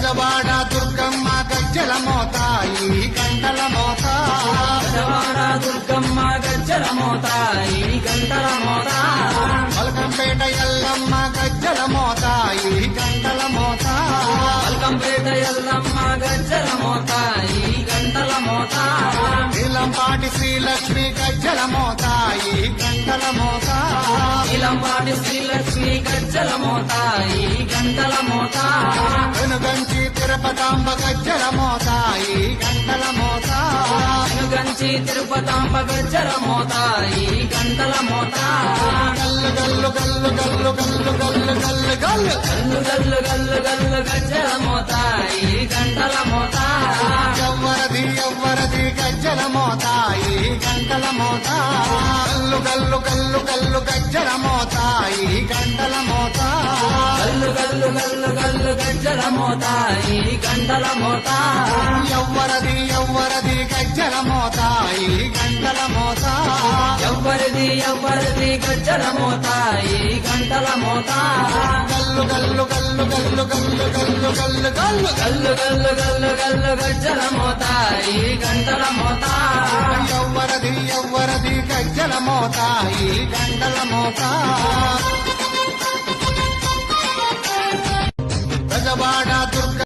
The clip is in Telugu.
బెజవాడ దుర్గమ్మ గజ్జల మోత ఈ గంటల మోత బెజవాడ దుర్గమ్మ గజ్జల మోత ఈ గంటల మోత మల్కంపేట ఎల్లమ్మ గజ్జల మోత ఈ గంటల మోత మల్కంపేట ఎల్లమ్మ గజ్జల మోత ఈ గంటల మోత నీలంపాటి శ్రీలక్ష్మి గజ్జల మోత ఈ గంటల మోత నీలంపాటి శ్రీలక్ష్మి గజ్జల మోత ఈ గంటల మోత వెనుగంచి తిరుపతాంబ గజ్జల మోత ఈ గంటల మోత వెనుగంచి తిరుపతాంబ గజ్జల మోత ఈ గంటల మోత గల్లు గల్లు గల్లు గల్లు గల్లు గల్లు గల్లు గల్లు గల్లు గల్లు గల్లు గల్లు గజ్జల మోత ఈ గంటల మోత ఎవ్వరది గజ్జల మోత ఈ గంటల మోత గల్లు గల్లు గల్లు గల్లు గజ్జల మోత ఈ గంటల మోత గల్లు గల్లు గల్లు గల్లు గజ్జల మోత ఈ గంటల మోత ఎవ్వరది గజ్జల మోత ఈ గంటల మోత ఎవ్వరిది గజ్జల మోత ఈ గంటల మోత గల్లు గల్లు గల్లు గల్లు గల్లు గల్లు గల్లు గల్లు గల్లు గల్లు గల్లు గల్లు గజ్జల మోత ఈ గంటల మోత ఎవ్వరది గజ్జల మోత ఈ గంటల మోత బెజవాడ దుర్గ